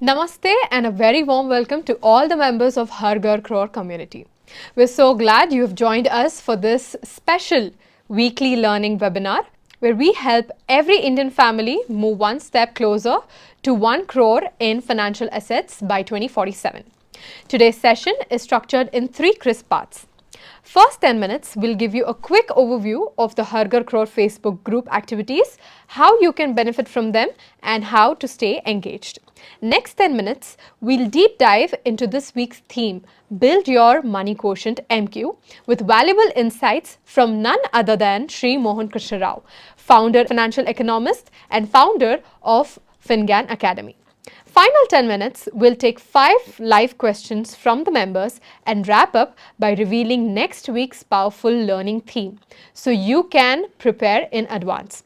Namaste and a very warm welcome to all the members of Har Ghar Crore community. We're so glad you have joined us for this special weekly learning webinar where we help every Indian family move one step closer to 1 crore in financial assets by 2047. Today's session is structured in 3 crisp parts. First 10 minutes will give you a quick overview of the Har Ghar Crore Facebook group activities, how you can benefit from them and how to stay engaged. Next 10 minutes, we'll deep dive into this week's theme, Build Your Money Quotient MQ, with valuable insights from none other than Shri Mohan Khricharal, founder, financial economist and founder of FinGyan Academy. Final 10 minutes, we'll take 5 live questions from the members and wrap up by revealing next week's powerful learning theme, so you can prepare in advance.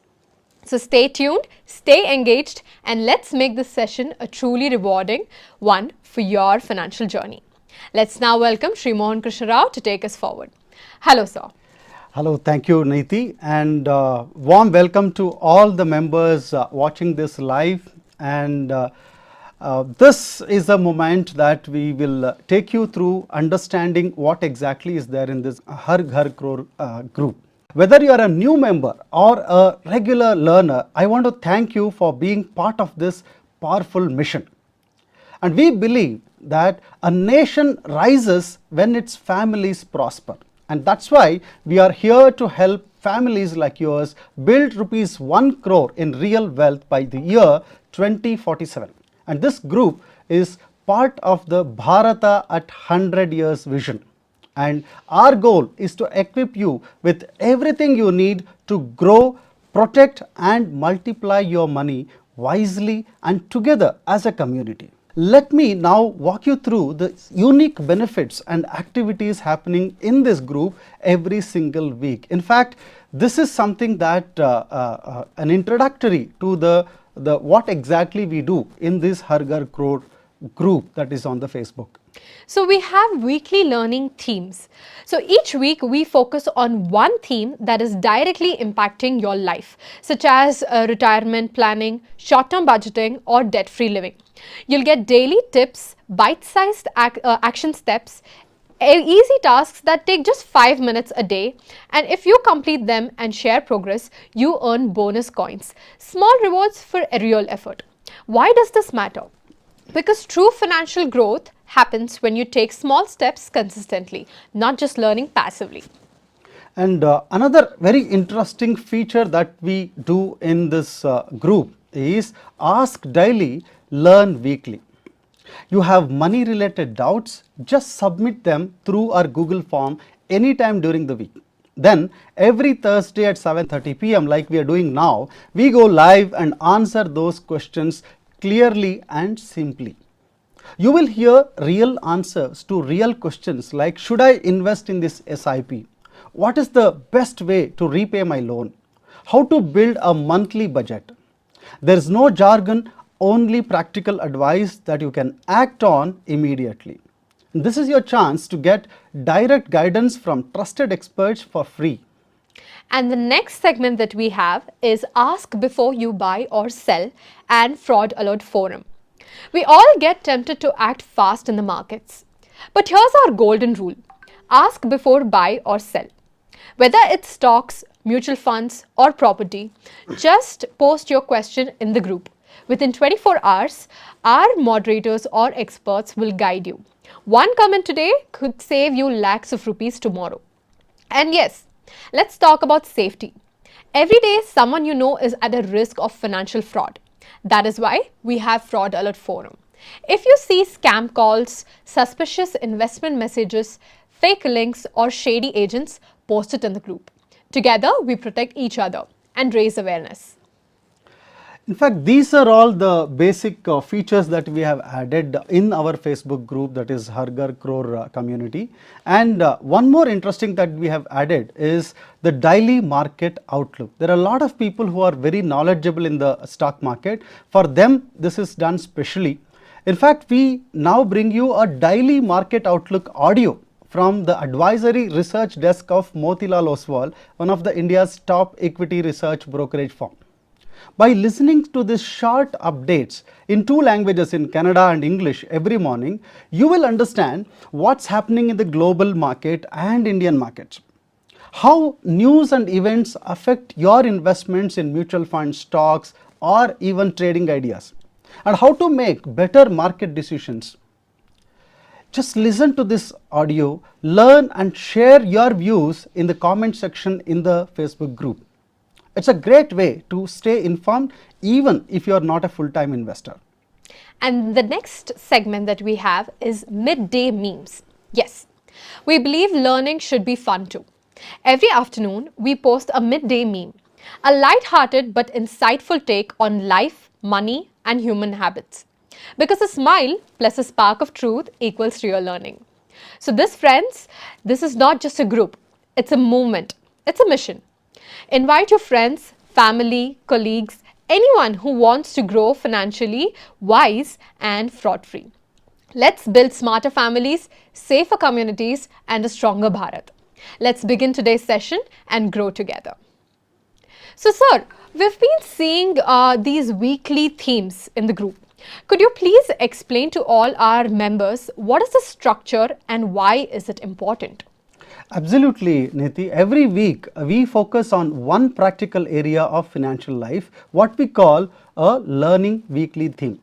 So stay tuned, stay engaged, and let's make this session a truly rewarding one for your financial journey. Let's now welcome Shri Mohan Khricharal to take us forward. Hello, sir. Hello, thank you, Niti, and warm welcome to all the members watching this live. And this is a moment that we will take you through understanding what exactly is there in this Har Ghar Crore group. Whether you are a new member or a regular learner, I want to thank you for being part of this powerful mission. And we believe that a nation rises when its families prosper. And that's why we are here to help families like yours build rupees 1 crore in real wealth by the year 2047. And this group is part of the Bharata at 100 years vision. And our goal is to equip you with everything you need to grow, protect and multiply your money wisely and together as a community. Let me now walk you through the unique benefits and activities happening in this group every single week. In fact, this is something that an introductory to the what exactly we do in this Har Ghar Crore group that is on the Facebook. So we have weekly learning themes. So each week we focus on one theme that is directly impacting your life, such as retirement planning, short-term budgeting or debt-free living. You'll get daily tips, bite-sized action steps, easy tasks that take just 5 minutes a day, and if you complete them and share progress, you earn bonus coins, small rewards for a real effort. Why does this matter? Because true financial growth happens when you take small steps consistently, not just learning passively. And another very interesting feature that we do in this group is ask daily, learn weekly. You have money related doubts, just submit them through our Google form anytime during the week. Then every Thursday at 7:30 p.m. like we are doing now, we go live and answer those questions clearly and simply. You will hear real answers to real questions like, should I invest in this SIP? What is the best way to repay my loan? How to build a monthly budget? There is no jargon, only practical advice that you can act on immediately. This is your chance to get direct guidance from trusted experts for free. And the next segment that we have is Ask Before You Buy or Sell and Fraud Alert Forum. We all get tempted to act fast in the markets. But here's our golden rule. Ask before buy or sell. Whether it's stocks, mutual funds or property, just post your question in the group. Within 24 hours, our moderators or experts will guide you. One comment today could save you lakhs of rupees tomorrow. And yes, let's talk about safety. Every day, someone you know is at a risk of financial fraud. That is why we have Fraud Alert Forum. If you see scam calls, suspicious investment messages, fake links or shady agents, post it in the group. Together, we protect each other and raise awareness. In fact, these are all the basic features that we have added in our Facebook group, that is Har Ghar Crore community. And one more interesting that we have added is the daily market outlook. There are a lot of people who are very knowledgeable in the stock market. For them, this is done specially. In fact, we now bring you a daily market outlook audio from the advisory research desk of Motilal Oswal, one of the India's top equity research brokerage firm. By listening to these short updates in two languages, in Kannada and English, every morning, you will understand what's happening in the global market and Indian markets, how news and events affect your investments in mutual funds, stocks, or even trading ideas, and how to make better market decisions. Just listen to this audio, learn and share your views in the comment section in the Facebook group. It's a great way to stay informed even if you are not a full-time investor. And the next segment that we have is midday memes. Yes, we believe learning should be fun too. Every afternoon, we post a midday meme, a light-hearted but insightful take on life, money, and human habits. Because a smile plus a spark of truth equals real learning. So this, friends, this is not just a group, it's a movement, it's a mission. Invite your friends, family, colleagues, anyone who wants to grow financially wise and fraud-free. Let's build smarter families, safer communities, and a stronger Bharat. Let's begin today's session and grow together. So, sir, we've been seeing these weekly themes in the group. Could you please explain to all our members what is the structure and why is it important? Absolutely, Niti. Every week we focus on one practical area of financial life, what we call a learning weekly theme.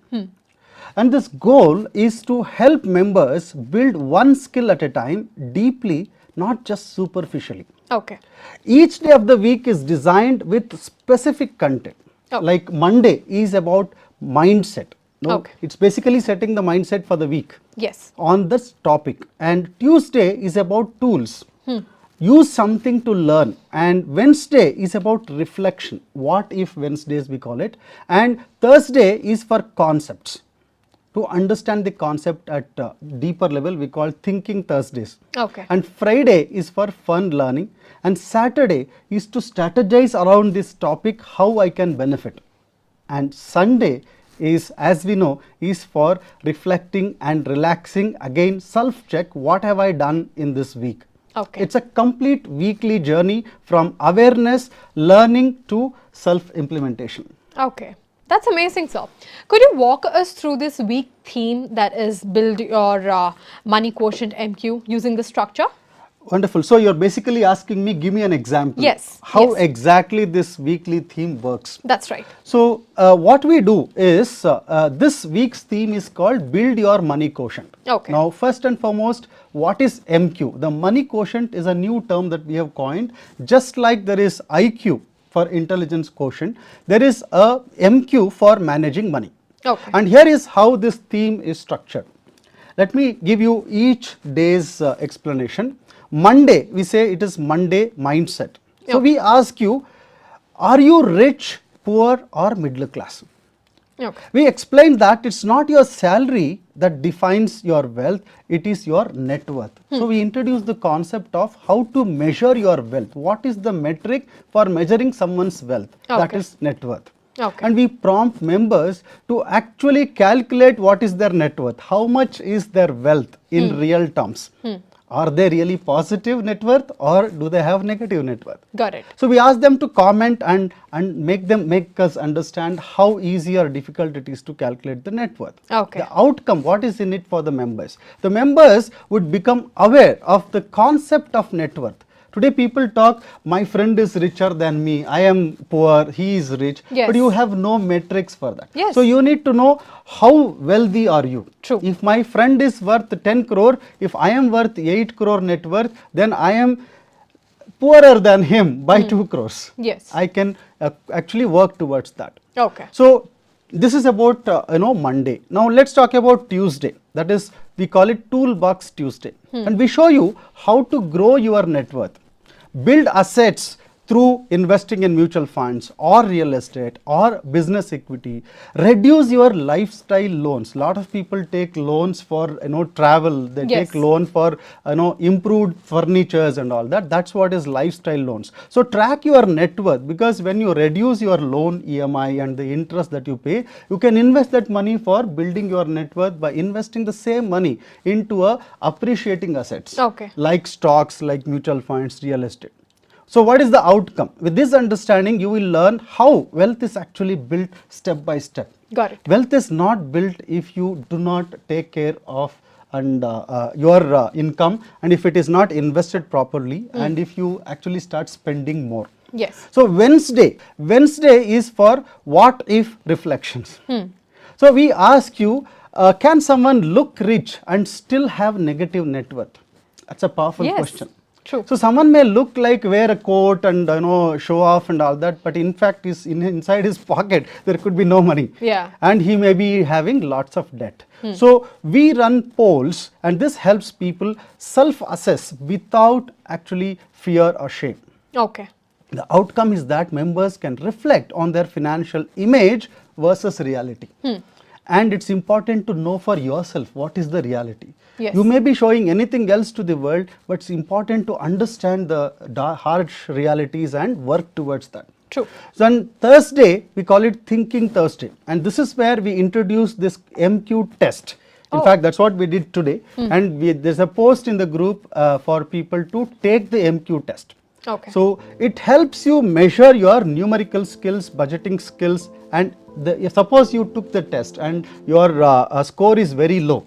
And this goal is to help members build one skill at a time, deeply, not just superficially. Okay. Each day of the week is designed with specific content. Okay. Like Monday is about mindset. Okay. It's basically setting the mindset for the week. Yes. On this topic. And Tuesday is about tools. Use something to learn. And Wednesday is about reflection. What if Wednesdays we call it. And Thursday is for concepts. To understand the concept at deeper level, we call thinking Thursdays. Okay. And Friday is for fun learning. And Saturday is to strategize around this topic, how I can benefit. And Sunday is, as we know, is for reflecting and relaxing. Again, self-check, what have I done in this week? Okay. It's a complete weekly journey from awareness, learning to self-implementation. Okay. That's amazing, sir. Could you walk us through this week theme, that is build your Money Quotient MQ using the structure? Wonderful. So you're basically asking me, give me an example. Yes. How yes. exactly this weekly theme works. That's right. So what we do is, this week's theme is called Build Your Money Quotient. Okay. Now, first and foremost, what is MQ? The Money Quotient is a new term that we have coined. Just like there is IQ for intelligence quotient, there is a MQ for managing money. Okay. And here is how this theme is structured. Let me give you each day's explanation. Monday, we say it is Monday mindset. So we ask you, are you rich, poor, or middle class? Okay. We explain that it's not your salary that defines your wealth, it is your net worth. So we introduce the concept of how to measure your wealth. What is the metric for measuring someone's wealth? That is net worth. Okay. And we prompt members to actually calculate what is their net worth, how much is their wealth in real terms. Are they really positive net worth or do they have negative net worth? Got it. So we ask them to comment and make us understand how easy or difficult it is to calculate the net worth. Okay. The outcome, what is in it for the members? The members would become aware of the concept of net worth. Today people talk, my friend is richer than me, I am poor, he is rich, Yes. but you have no metrics for that. Yes. So you need to know how wealthy are you. True. If my friend is worth 10 crore, if I am worth 8 crore net worth, then I am poorer than him by 2 crores. Yes. I can actually work towards that. Okay. So this is about Monday. Now let's talk about Tuesday. That is, we call it Toolbox Tuesday. And we show you how to grow your net worth. Build assets through investing in mutual funds or real estate or business equity. Reduce your lifestyle loans. Lot of people take loans for travel. They Yes. take loan for improved furnitures and all that. That's what is lifestyle loans. So track your net worth, because when you reduce your loan EMI and the interest that you pay, you can invest that money for building your net worth by investing the same money into appreciating assets. Okay. Like stocks, like mutual funds, real estate. So what is the outcome? With this understanding, you will learn how wealth is actually built step by step. Got it. Wealth is not built if you do not take care of your income, and if it is not invested properly, and if you actually start spending more. Yes. So Wednesday is for what if reflections. So we ask you, can someone look rich and still have negative net worth? That's a powerful question. True. So someone may look like wear a coat and show off and all that, but in fact inside his pocket there could be no money. Yeah. And he may be having lots of debt. So we run polls, and this helps people self-assess without actually fear or shame. Okay. The outcome is that members can reflect on their financial image versus reality. And it's important to know for yourself what is the reality. Yes. You may be showing anything else to the world, but it's important to understand the harsh realities and work towards that. True. So on Thursday, we call it Thinking Thursday, and this is where we introduce this MQ test. In fact, that's what we did today, and there's a post in the group for people to take the MQ test. Okay. So it helps you measure your numerical skills, budgeting skills, and suppose you took the test and your score is very low.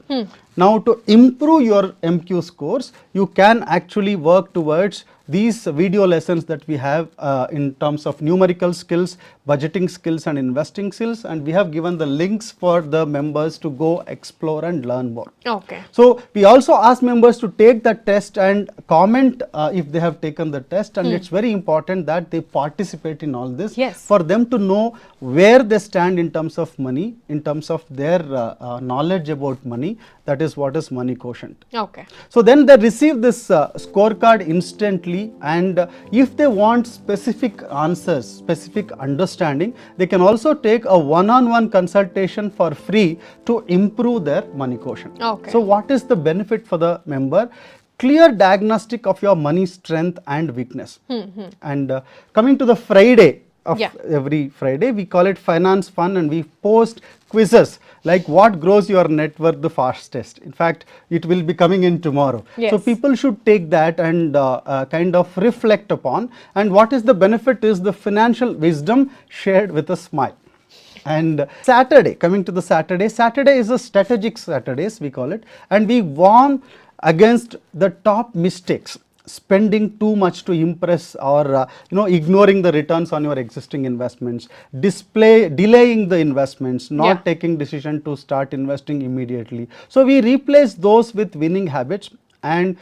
Now to improve your MQ scores, you can actually work towards these video lessons that we have in terms of numerical skills, budgeting skills and investing skills, and we have given the links for the members to go explore and learn more. Okay. So we also ask members to take the test and comment if they have taken the test, and it's very important that they participate in all this. Yes. For them to know where they stand in terms of money, in terms of their knowledge about money. That is what is Money Quotient. Okay. So then they receive this scorecard instantly, and if they want specific answers, specific understanding, they can also take a one-on-one consultation for free to improve their Money Quotient. Okay. So what is the benefit for the member? Clear diagnostic of your money strength and weakness. And coming to the Friday of every Friday, we call it Finance Fun, and we post quizzes like what grows your net worth the fastest. In fact, it will be coming in tomorrow. Yes. So people should take that and kind of reflect upon, and what is the benefit is the financial wisdom shared with a smile. And Saturday, coming to the Saturday is a strategic Saturdays we call it, and we warn against the top mistakes. Spending too much to impress, or ignoring the returns on your existing investments, delaying the investments, not taking decision to start investing immediately. So we replace those with winning habits. And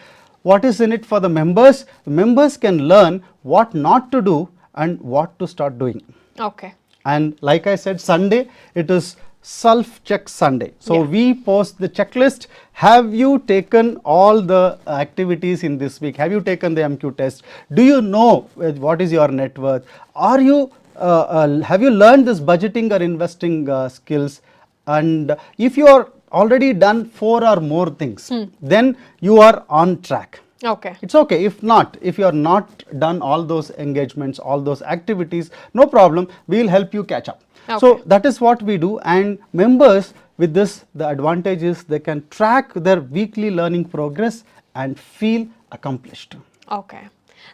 what is in it for the members? The members can learn what not to do and what to start doing. Okay. And like I said, Sunday it is self-check Sunday. So we post the checklist. Have you taken all the activities in this week? Have you taken the MQ test? Do you know what is your net worth? Are you have you learned this budgeting or investing skills? And if you are already done 4 or more things, then you are on track. Okay. It's okay. If not, if you are not done all those engagements, all those activities, no problem. We will help you catch up. Okay. So that is what we do, and members with this, the advantage is they can track their weekly learning progress and feel accomplished. Okay.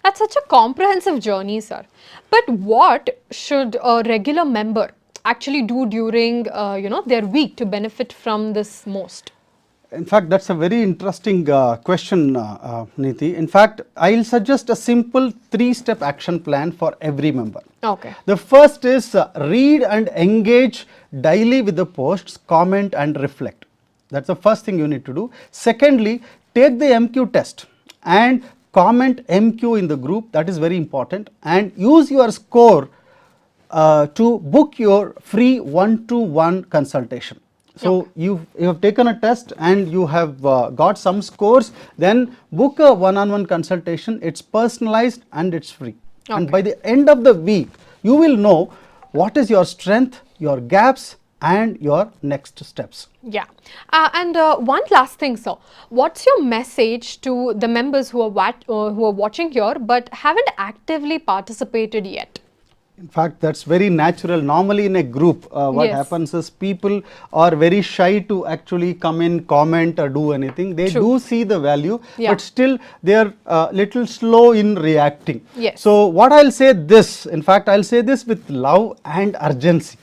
That's such a comprehensive journey, sir. But what should a regular member actually do during their week to benefit from this most? In fact, that's a very interesting question, Neeti. In fact, I will suggest a simple 3-step action plan for every member. Okay. The first is read and engage daily with the posts, comment and reflect. That's the first thing you need to do. Secondly, take the MQ test and comment MQ in the group. That is very important. And use your score to book your free 1-to-1 consultation. So you have taken a test and you have got some scores, then book a one-on-one consultation. It's personalized and it's free. Okay. And by the end of the week, you will know what is your strength, your gaps and your next steps. Yeah. And one last thing, sir. What's your message to the members who are watching here but haven't actively participated yet? In fact, that's very natural. Normally in a group, what Yes. happens is people are very shy to actually come in, comment or do anything. They True. do see the value, Yeah. but still they are little slow in reacting. Yes. So what I'll say this, in fact, I'll say this with love and urgency.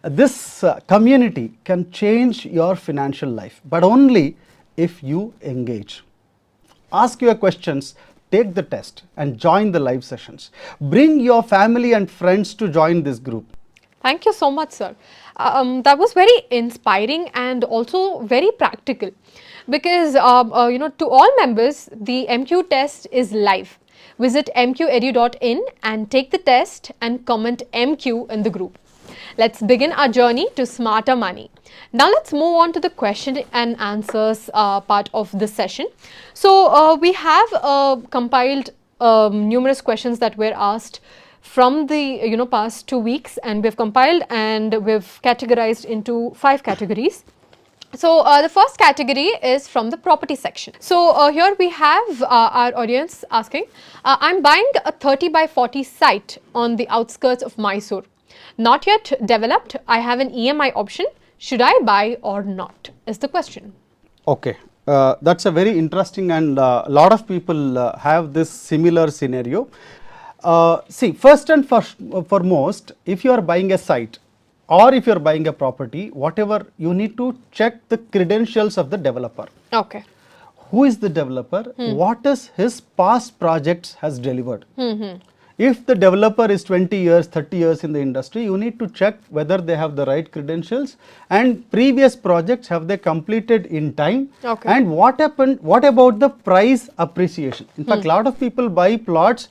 This community can change your financial life, but only if you engage. Ask your questions, take the test and join the live sessions. Bring your family and friends to join this group. Thank you so much, sir. That was very inspiring and also very practical, because to all members, the MQ test is live. Visit mqedu.in and take the test and comment MQ in the group. Let's begin our journey to smarter money. Now let's move on to the question and answers part of this session. So we have compiled numerous questions that were asked from the past 2 weeks, and we've compiled and we've categorized into 5 categories. So the first category is from the property section. So here we have our audience asking, I'm buying a 30 by 40 site on the outskirts of Mysore. Not yet developed, I have an EMI option. Should I buy or not, is the question. Okay, that's a very interesting, and a lot of people have this similar scenario. See, first and foremost, if you are buying a site or if you are buying a property, whatever, you need to check the credentials of the developer. Okay. Who is the developer? What is his past projects has delivered? If the developer is 20 years, 30 years in the industry, you need to check whether they have the right credentials and previous projects have they completed in time. Okay. And what about the price appreciation? In fact, a lot of people buy plots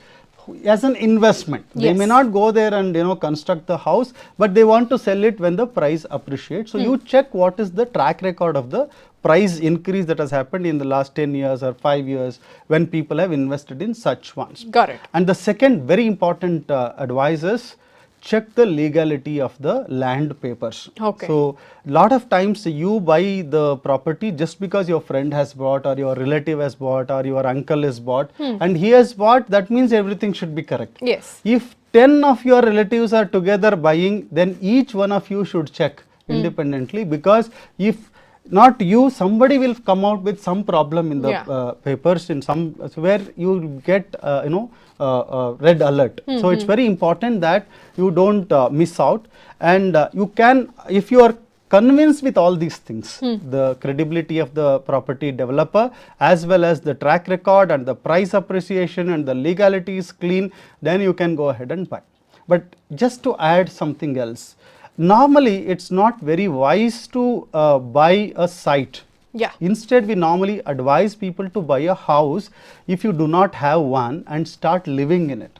as an investment. They may Yes. not go there and construct the house, but they want to sell it when the price appreciates. So you check what is the track record of the price increase that has happened in the last 10 years or 5 years when people have invested in such ones. Got it. And the second very important advice is check the legality of the land papers. Okay. So lot of times you buy the property just because your friend has bought or your relative has bought or your uncle has bought and he has bought, that means everything should be correct. Yes. If 10 of your relatives are together buying, then each one of you should check independently, because if not you, somebody will come out with some problem in the papers in some where you get red alert. So it's very important that you don't miss out, and you can, if you are convinced with all these things, the credibility of the property developer as well as the track record and the price appreciation and the legality is clean, then you can go ahead and buy. But just to add something else, normally it's not very wise to buy a site. Yeah. Instead, we normally advise people to buy a house if you do not have one and start living in it.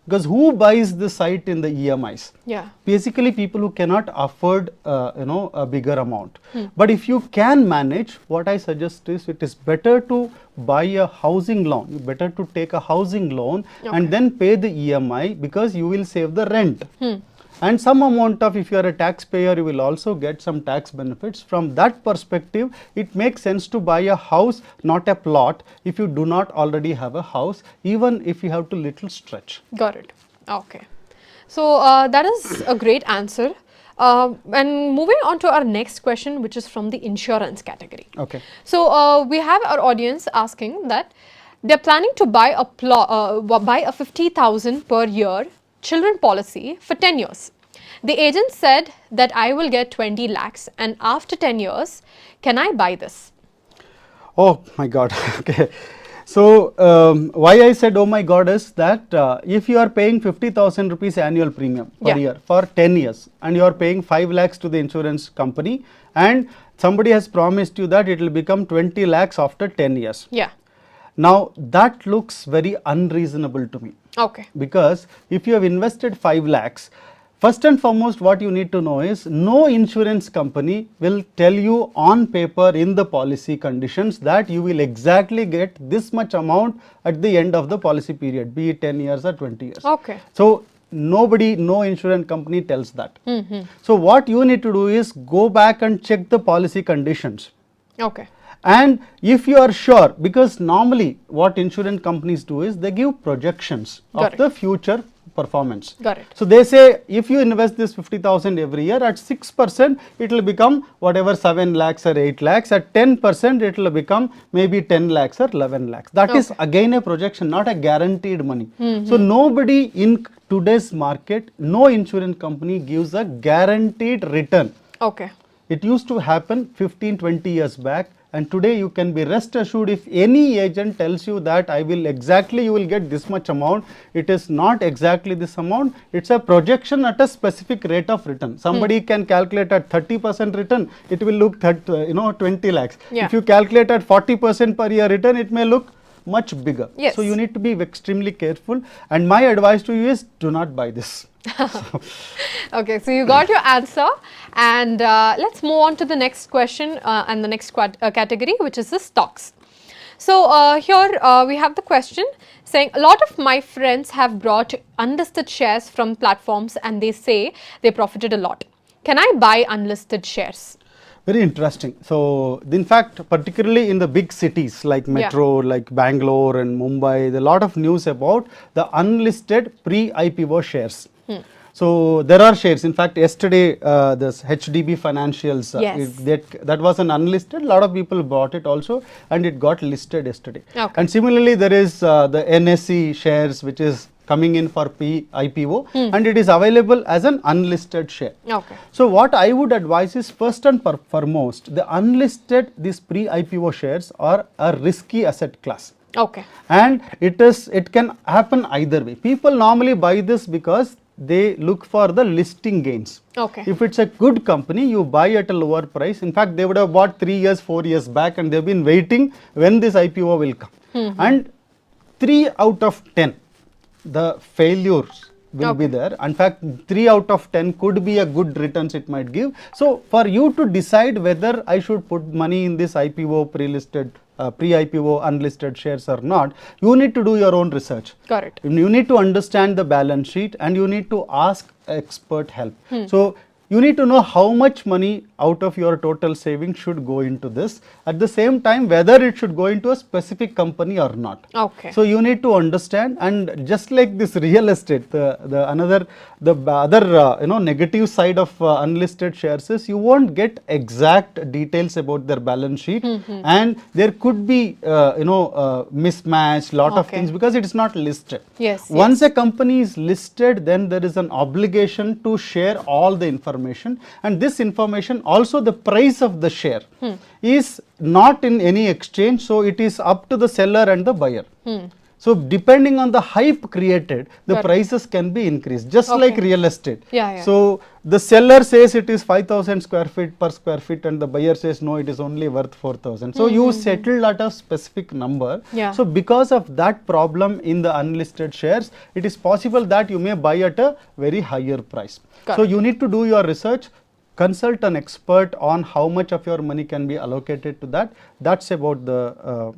Because who buys the site in the EMIs? Yeah. Basically, people who cannot afford a bigger amount. But if you can manage, what I suggest is it is better to buy a housing loan. Better to take a housing loan and then pay the EMI, because you will save the rent. And some amount of, if you are a taxpayer, you will also get some tax benefits. From that perspective, it makes sense to buy a house, not a plot, if you do not already have a house, even if you have to little stretch. Got it. Okay. So that is a great answer. And moving on to our next question, which is from the insurance category. Okay. So we have our audience asking that they're planning to buy a 50,000 per year children policy for 10 years. The agent said that I will get 20 lakhs, and after 10 years, can I buy this? Oh my God. Okay. So why I said oh my God is that if you are paying 50,000 rupees annual premium per year for 10 years and you are paying 5 lakhs to the insurance company, and somebody has promised you that it will become 20 lakhs after 10 years. Yeah. Now that looks very unreasonable to me. Okay. Because if you have invested 5 lakhs, first and foremost what you need to know is no insurance company will tell you on paper in the policy conditions that you will exactly get this much amount at the end of the policy period, be it 10 years or 20 years. Okay. So no insurance company tells that. So what you need to do is go back and check the policy conditions. Okay. And if you are sure, because normally what insurance companies do is they give projections of the future performance. Got it. So they say if you invest this 50,000 every year at 6%, it will become whatever 7 lakhs or 8 lakhs. At 10%, it will become maybe 10 lakhs or 11 lakhs. That is again a projection, not a guaranteed money. So nobody in today's market, no insurance company gives a guaranteed return. Okay. It used to happen 15-20 years back, and today you can be rest assured if any agent tells you that I will exactly, you will get this much amount, it is not exactly this amount, it is a projection at a specific rate of return. Somebody can calculate at 30% return, it will look 20 lakhs. Yeah. If you calculate at 40% per year return, it may look much bigger. Yes. So you need to be extremely careful, and my advice to you is do not buy this. Okay, so you got your answer, and let's move on to the next question and the next category, which is the stocks. So here we have the question saying a lot of my friends have brought unlisted shares from platforms and they say they profited a lot. Can I buy unlisted shares? Very interesting. So, in fact, particularly in the big cities like Metro, like Bangalore and Mumbai, there are a lot of news about the unlisted pre-IPO shares. So, there are shares. In fact, yesterday, this HDB Financials, that was an unlisted. A lot of people bought it also, and it got listed yesterday. Okay. And similarly, there is the NSE shares, which is coming in for IPO, and it is available as an unlisted share. Okay. So what I would advise is, first and foremost, the unlisted, these pre-IPO shares are a risky asset class. Okay. And it can happen either way. People normally buy this because they look for the listing gains. Okay. If it's a good company, you buy at a lower price. In fact, they would have bought 3 years, 4 years back, and they've been waiting when this IPO will come. And 3 out of 10, the failures will be there. In fact, 3 out of 10 could be a good returns it might give. So, for you to decide whether I should put money in this IPO, pre-IPO unlisted shares or not, you need to do your own research. Got it. You need to understand the balance sheet, and you need to ask expert help. So, you need to know how much money out of your total savings should go into this. At the same time, whether it should go into a specific company or not. Okay. So you need to understand, and just like this real estate, the other negative side of unlisted shares is you won't get exact details about their balance sheet, and there could be mismatch, lot of things, because it is not listed. Yes. Once a company is listed, then there is an obligation to share all the information, and this information, also the price of the share is not in any exchange, so it is up to the seller and the buyer. So depending on the hype created, the prices can be increased, just like real estate. So the seller says it is 5,000 square feet per square feet, and the buyer says no, it is only worth 4,000. So you settled at a specific number. So because of that problem in the unlisted shares, it is possible that you may buy at a very higher price. So you need to do your research, consult an expert on how much of your money can be allocated to that. That's about the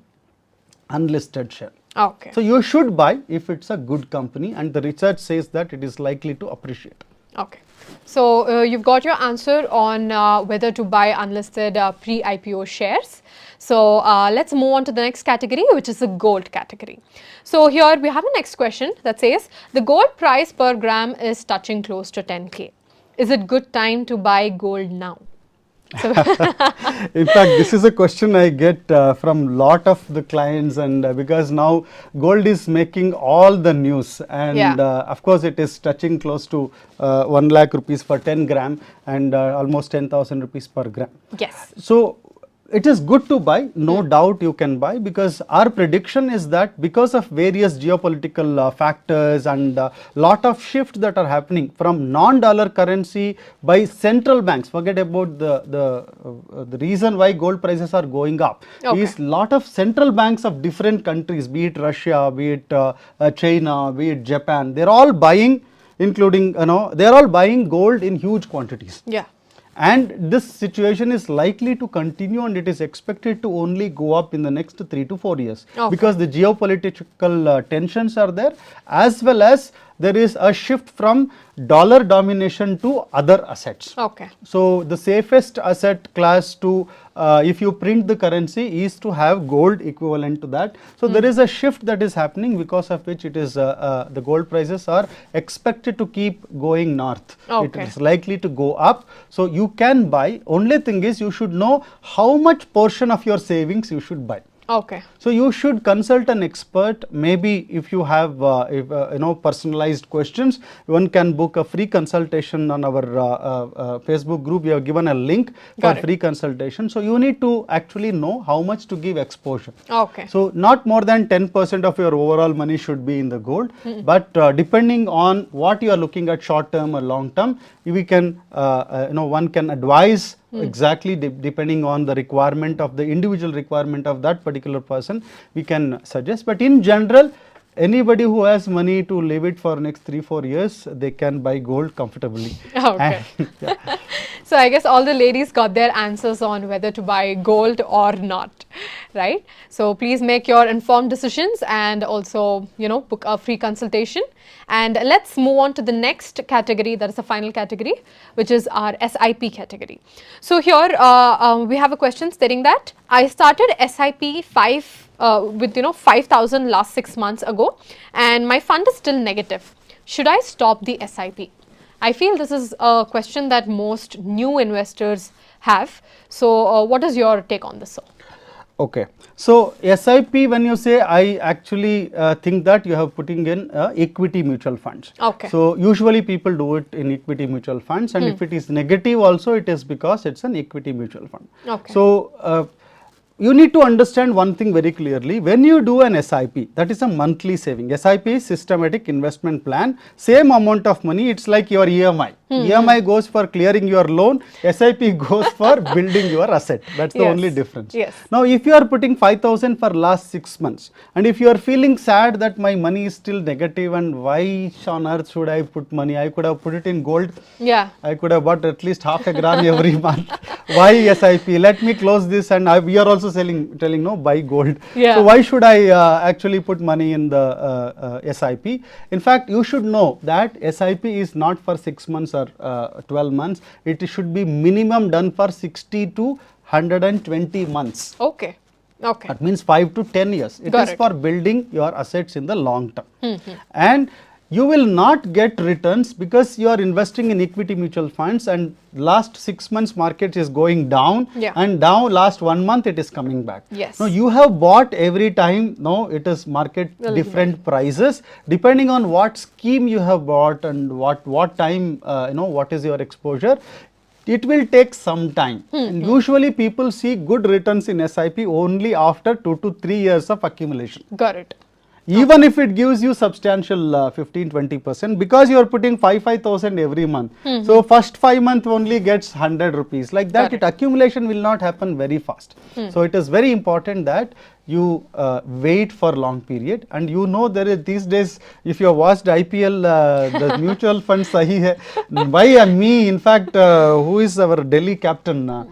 unlisted share. Okay. So you should buy if it's a good company, and the research says that it is likely to appreciate. Okay. So you've got your answer on whether to buy unlisted pre-IPO shares. So let's move on to the next category, which is the gold category. So here we have the next question that says the gold price per gram is touching close to 10K. Is it good time to buy gold now? So in fact, this is a question I get from lot of the clients, and because now gold is making all the news, and of course it is touching close to 1 lakh rupees for 10 gram, and almost 10,000 rupees per gram. Yes. So it is good to buy, no doubt you can buy, because our prediction is that because of various geopolitical factors and lot of shifts that are happening from non-dollar currency by central banks, forget about the reason why gold prices are going up, is lot of central banks of different countries, be it Russia, be it China, be it Japan, they are all buying, including, they are all buying gold in huge quantities. Yeah. And this situation is likely to continue, and it is expected to only go up in the next 3 to 4 years, because the geopolitical tensions are there, as well as there is a shift from dollar domination to other assets. Okay. So the safest asset class to if you print the currency is to have gold equivalent to that. So there is a shift that is happening, because of which it is the gold prices are expected to keep going north. Okay. It is likely to go up. So you can buy. Only thing is, you should know how much portion of your savings you should buy. Okay. So you should consult an expert. Maybe if you have personalized questions, one can book a free consultation on our Facebook group. We have given a link for free consultation. So you need to actually know how much to give exposure. Okay. So not more than 10% of your overall money should be in the gold. But depending on what you are looking at, short term or long term, we can one can advise exactly depending on the requirement of the individual requirement of that particular person, we can suggest. But in general, anybody who has money to live it for next 3-4 years, they can buy gold comfortably. Okay. So I guess all the ladies got their answers on whether to buy gold or not, right? So please make your informed decisions, and also, book a free consultation. And let's move on to the next category, that is the final category, which is our SIP category. So here we have a question stating that I started SIP with 5,000 last 6 months ago, and my fund is still negative. Should I stop the SIP? I feel this is a question that most new investors have. So what is your take on this, sir? Okay. So SIP, when you say, I actually think that you have putting in equity mutual funds. Okay. So usually people do it in equity mutual funds, and if it is negative also, it is because it's an equity mutual fund. Okay. So you need to understand one thing very clearly. When you do an SIP, that is a monthly saving. SIP is systematic investment plan. Same amount of money, it's like your EMI. EMI goes for clearing your loan, SIP goes for building your asset. That's the only difference. Yes. Now, if you are putting 5,000 for last 6 months, and if you are feeling sad that my money is still negative, and why on earth should I put money? I could have put it in gold. Yeah. I could have bought at least half a gram every month. Why SIP? Let me close this, and we are also telling no, buy gold. Yeah. So why should I actually put money in the SIP? In fact, you should know that SIP is not for 6 months or 12 months. It should be minimum done for 60 to 120 months. Okay. Okay. That means 5 to 10 years. It is for building your assets in the long term. And you will not get returns because you are investing in equity mutual funds, and last 6 months market is going down, and now last 1 month it is coming back. Yes. Now you have bought every time, no, it is market different prices depending on what scheme you have bought and what time, what is your exposure. It will take some time. And usually people see good returns in SIP only after 2 to 3 years of accumulation. Got it. Even if it gives you substantial 15-20%, because you are putting 5,000 every month. So first 5 months only gets 100 rupees. Like that, accumulation will not happen very fast. So it is very important that you wait for long period. And there is these days, if you have watched IPL, the mutual fund sahi hai. Why me? In fact, who is our Delhi captain?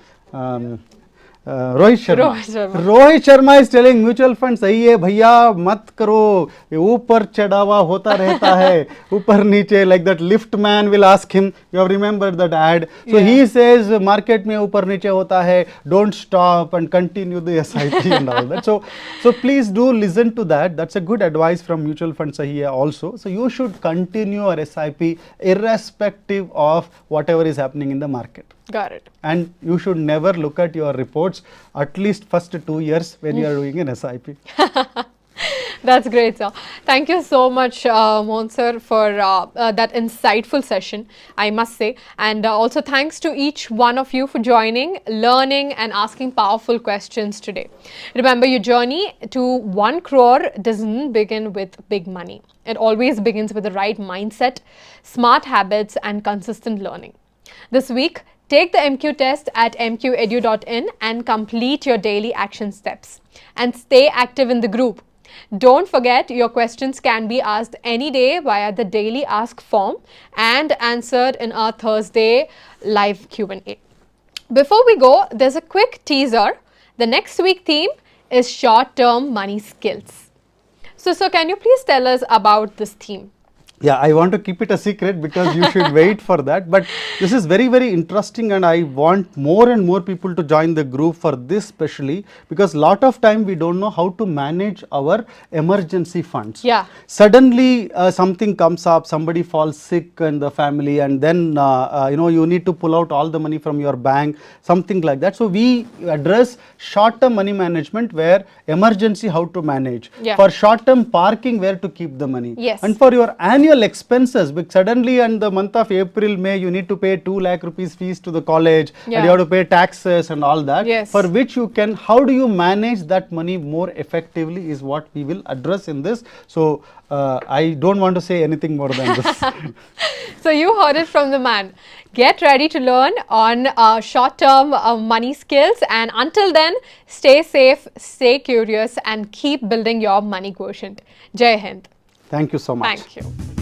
Rohit Sharma. Rohit Sharma is telling mutual fund सही है भैया मत करो, ऊपर चढ़ावा होता रहता है, ऊपर नीचे, like that lift man will ask him. You have remembered that ad. So he says market में ऊपर नीचे होता है, don't stop and continue the SIP and all that. So please do listen to that. That's a good advice from mutual fund sahi hai also. So you should continue your SIP irrespective of whatever is happening in the market. Got it. And you should never look at your reports at least first 2 years when you are doing an SIP. That's great, sir. Thank you so much, Mohan sir, for that insightful session, I must say. And also thanks to each one of you for joining, learning and asking powerful questions today. Remember, your journey to 1 crore doesn't begin with big money. It always begins with the right mindset, smart habits and consistent learning. This week, take the MQ test at mqedu.in and complete your daily action steps. And stay active in the group. Don't forget, your questions can be asked any day via the daily ask form and answered in our Thursday live Q&A. Before we go, there's a quick teaser. The next week theme is short-term money skills. So can you please tell us about this theme? Yeah, I want to keep it a secret because you should wait for that. But this is very, very interesting, and I want more and more people to join the group for this, especially because lot of time we don't know how to manage our emergency funds. Yeah. Suddenly something comes up, somebody falls sick in the family, and then you need to pull out all the money from your bank, something like that. So we address short-term money management, where emergency how to manage. Yeah. For short-term parking, where to keep the money. Yes. And for your annual expenses, because suddenly in the month of April, May, you need to pay 2 lakh rupees fees to the college, Yeah. and you have to pay taxes and all that. Yes. For which you can, how do you manage that money more effectively is what we will address in this. So I don't want to say anything more than this. So you heard it from the man. Get ready to learn on short-term money skills, and until then, stay safe, stay curious, and keep building your money quotient. Jai Hind. Thank you so much. Thank you.